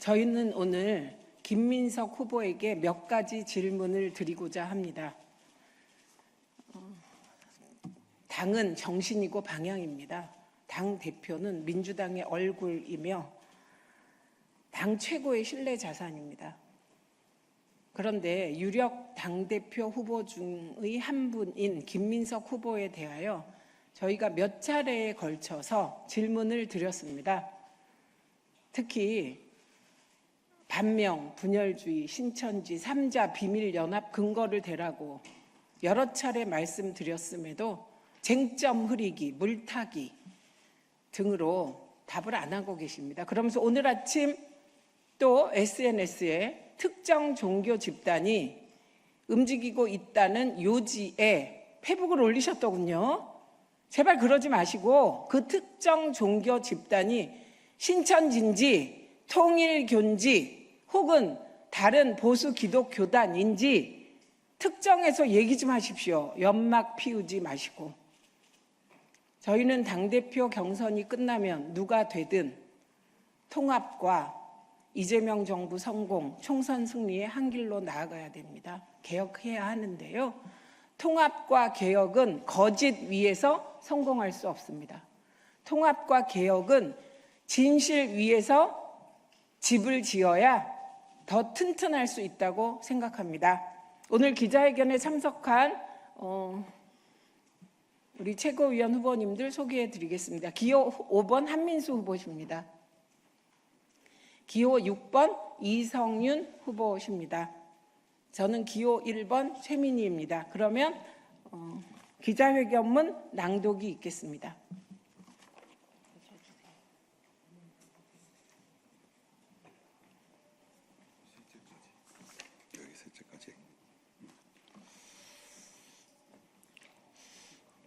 저희는 오늘 김민석 후보에게 몇 가지 질문을 드리고자 합니다. 당은 정신이고 방향입니다. 당 대표는 민주당의 얼굴이며 당 최고의 신뢰 자산입니다. 그런데 유력 당대표 후보 중의 한 분인 김민석 후보에 대하여 저희가 몇 차례에 걸쳐서 질문을 드렸습니다. 특히 반명, 분열주의, 신천지, 3자 비밀연합 근거를 대라고 여러 차례 말씀드렸음에도 쟁점 흐리기, 물타기 등으로 답을 안 하고 계십니다. 그러면서 오늘 아침 또 SNS에 특정 종교 집단이 움직이고 있다는 요지에 페북을 올리셨더군요. 제발 그러지 마시고 그 특정 종교 집단이 신천지인지 통일교인지 혹은 다른 보수 기독교단인지 특정해서 얘기 좀 하십시오. 연막 피우지 마시고. 저희는 당대표 경선이 끝나면 누가 되든 통합과 이재명 정부 성공, 총선 승리의 한 길로 나아가야 됩니다. 개혁해야 하는데요. 통합과 개혁은 거짓 위에서 성공할 수 없습니다. 통합과 개혁은 진실 위에서 집을 지어야 더 튼튼할 수 있다고 생각합니다. 오늘 기자회견에 참석한 우리 최고위원 후보님들 소개해 드리겠습니다. 기호 5번 한민수 후보십니다. 기호 6번 이성윤 후보십니다. 저는 기호 1번 최민희입니다. 그러면 기자회견문 낭독이 있겠습니다.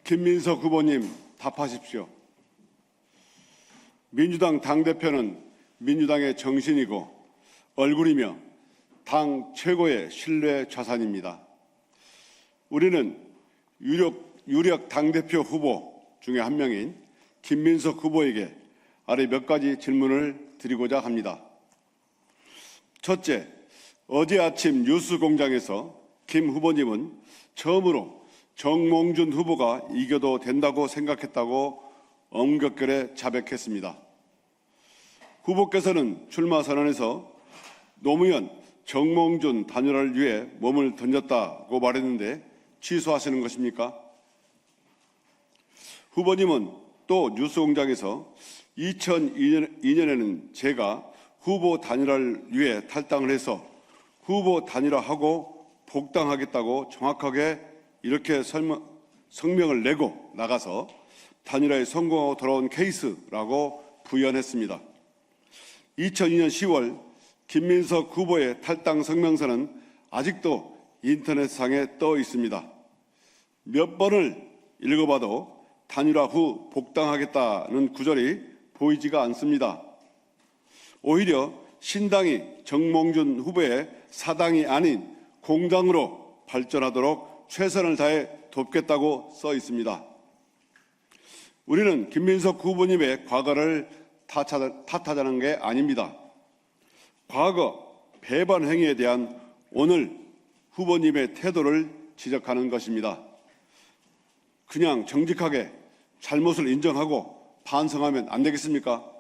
김민석 후보님 답하십시오. 민주당 당대표는 민주당의 정신이고 얼굴이며 당 최고의 신뢰 자산입니다. 우리는 유력 당대표 후보 중에 한 명인 김민석 후보에게 아래 몇 가지 질문을 드리고자 합니다. 첫째, 어제 아침 뉴스공장에서 김 후보님은 처음으로 정몽준 후보가 이겨도 된다고 생각했다고 엄격결에 자백했습니다. 후보께서는 출마 선언에서 노무현, 정몽준 단일화를 위해 몸을 던졌다고 말했는데 취소하시는 것입니까? 후보님은 또 뉴스공장에서 2002년에는 제가 후보 단일화를 위해 탈당을 해서 후보 단일화하고 복당하겠다고 정확하게 이렇게 성명을 내고 나가서 단일화에 성공하고 돌아온 케이스라고 부연했습니다. 2002년 10월 김민석 후보의 탈당 성명서는 아직도 인터넷상에 떠 있습니다. 몇 번을 읽어봐도 단일화 후 복당하겠다는 구절이 보이지가 않습니다. 오히려 신당이 정몽준 후보의 사당이 아닌 공당으로 발전하도록 최선을 다해 돕겠다고 써 있습니다. 우리는 김민석 후보님의 과거를 탓하자는 게 아닙니다. 과거 배반 행위에 대한 오늘 후보님의 태도를 지적하는 것입니다. 그냥 정직하게 잘못을 인정하고 반성하면 안 되겠습니까?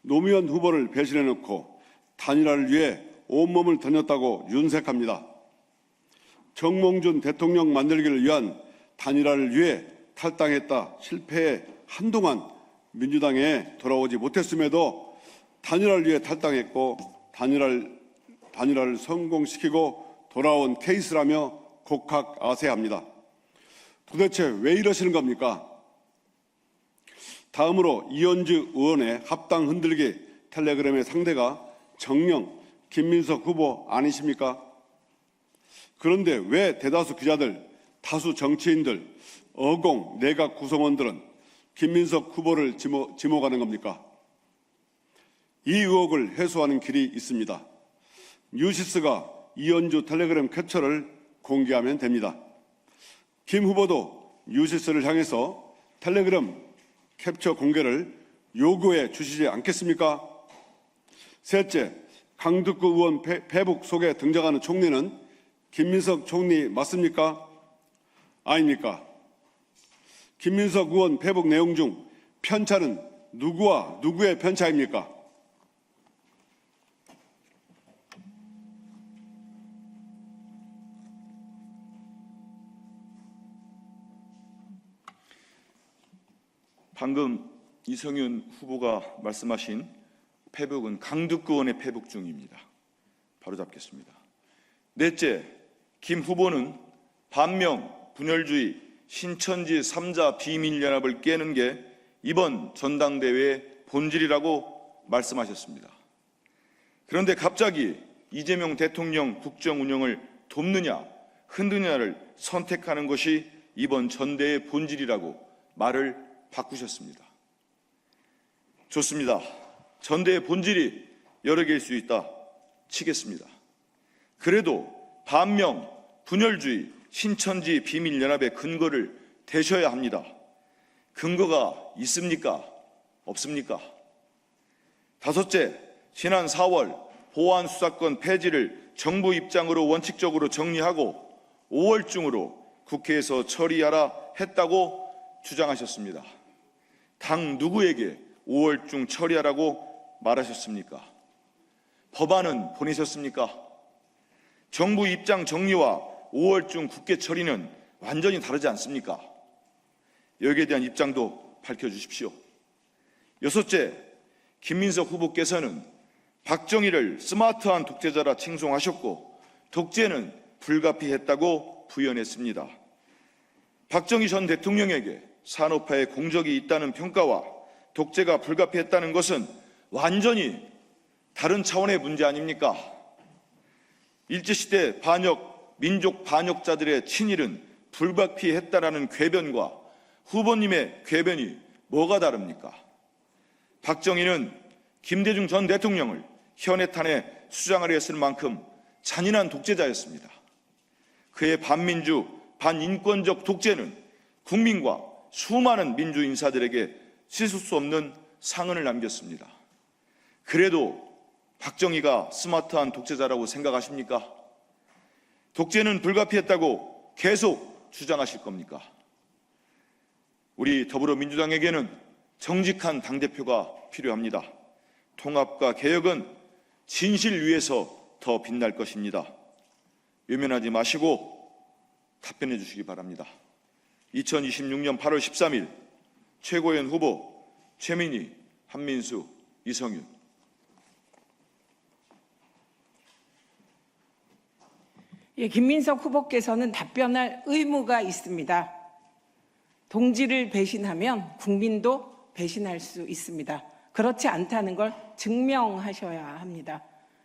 노무현 후보를 배신해놓고 단일화를 위해 온몸을 던졌다고 윤색합니다. 정몽준 대통령 만들기를 위한 단일화를 위해 탈당했다 실패해 한동안 민주당에 돌아오지 못했음에도 단일화를 위해 탈당했고 단일화를 성공시키고 돌아온 케이스라며 곡학아세합니다. 도대체 왜 이러시는 겁니까? 다음으로 이현주 의원의 합당 흔들기 텔레그램의 상대가 정녕 김민석 후보 아니십니까? 그런데 왜 대다수 기자들, 다수 정치인들, 어공, 내각 구성원들은 김민석 후보를 지목하는 겁니까? 이 의혹을 해소하는 길이 있습니다. 뉴시스가 이현주 텔레그램 캡처를 공개하면 됩니다. 김 후보도 뉴시스를 향해서 텔레그램 캡처 공개를 요구해 주시지 않겠습니까? 셋째, 강덕구 의원 페북 속에 등장하는 총리는 김민석 총리 맞습니까? 아닙니까? 김민석 의원 페북 내용 중 편차는 누구와 누구의 편차입니까? 방금 이성윤 후보가 말씀하신 페북은 강덕구 의원의 페북 중입니다. 바로 잡겠습니다. 넷째, 김 후보는 반명, 분열주의, 신천지 3자 비밀연합을 깨는 게 이번 전당대회의 본질이라고 말씀하셨습니다. 그런데 갑자기 이재명 대통령 국정 운영을 돕느냐, 흔드느냐를 선택하는 것이 이번 전대의 본질이라고 말을 바꾸셨습니다. 좋습니다. 전대의 본질이 여러 개일 수 있다 치겠습니다. 그래도 반명, 분열주의, 신천지 비밀연합의 근거를 대셔야 합니다. 근거가 있습니까? 없습니까? 다섯째, 지난 4월 보안 수사권 폐지를 정부 입장으로 원칙적으로 정리하고 5월 중으로 국회에서 처리하라 했다고 주장하셨습니다. 당 누구에게 5월 중 처리하라고 말하셨습니까? 법안은 보내셨습니까? 정부 입장 정리와 5월 중 국회 처리는 완전히 다르지 않습니까? 여기에 대한 입장도 밝혀주십시오. 여섯째, 김민석 후보께서는 박정희를 스마트한 독재자라 칭송하셨고 독재는 불가피했다고 부연했습니다. 박정희 전 대통령에게 산업화에 공적이 있다는 평가와 독재가 불가피했다는 것은 완전히 다른 차원의 문제 아닙니까? 일제시대 반역, 민족 반역자들의 친일은 불가피했다라는 궤변과 후보님의 궤변이 뭐가 다릅니까? 박정희는 김대중 전 대통령을 현해탄에 수장하려 했을 만큼 잔인한 독재자였습니다. 그의 반민주, 반인권적 독재는 국민과 수많은 민주 인사들에게 씻을 수 없는 상흔을 남겼습니다. 그래도 박정희가 스마트한 독재자라고 생각하십니까? 독재는 불가피했다고 계속 주장하실 겁니까? 우리 더불어민주당에게는 정직한 당대표가 필요합니다. 통합과 개혁은 진실 위에서 더 빛날 것입니다. 외면하지 마시고 답변해 주시기 바랍니다. 2026년 8월 13일 최고위원 후보 최민희, 한민수, 이성윤. 예, 김민석 후보께서는 답변할 의무가 있습니다. 동지를 배신하면 국민도 배신할 수 있습니다. 그렇지 않다는 걸 증명하셔야 합니다.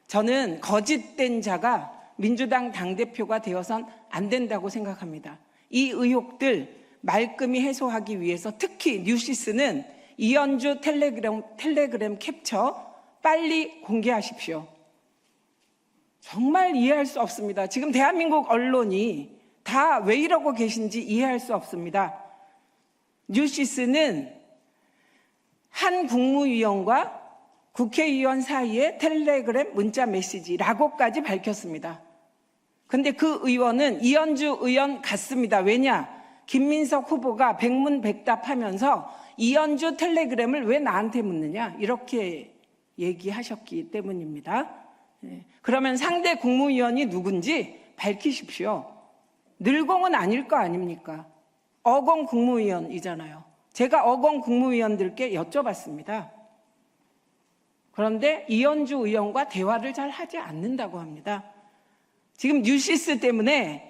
저는 거짓된 자가 민주당 당대표가 되어선 안 된다고 생각합니다. 이 의혹들 말끔히 해소하기 위해서 특히 뉴시스는 이현주 텔레그램 캡처 빨리 공개하십시오. 정말 이해할 수 없습니다. 지금 대한민국 언론이 다 왜 이러고 계신지 이해할 수 없습니다. 뉴시스는 한 국무위원과 국회의원 사이의 텔레그램 문자 메시지라고까지 밝혔습니다. 근데 그 의원은 이현주 의원 같습니다. 왜냐? 김민석 후보가 백문백답하면서 이현주 텔레그램을 왜 나한테 묻느냐? 이렇게 얘기하셨기 때문입니다. 그러면 상대 국무위원이 누군지 밝히십시오. 늘공은 아닐 거 아닙니까? 어공 국무위원이잖아요. 제가 어공 국무위원들께 여쭤봤습니다. 그런데 이현주 의원과 대화를 잘 하지 않는다고 합니다. 지금 뉴시스 때문에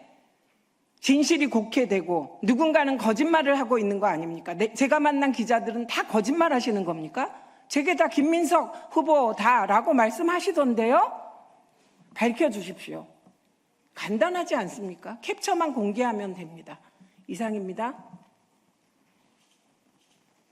진실이 곡해되고 누군가는 거짓말을 하고 있는 거 아닙니까? 제가 만난 기자들은 다 거짓말 하시는 겁니까? 제게 다 김민석 후보다라고 말씀하시던데요? 밝혀주십시오. 간단하지 않습니까? 캡처만 공개하면 됩니다. 이상입니다.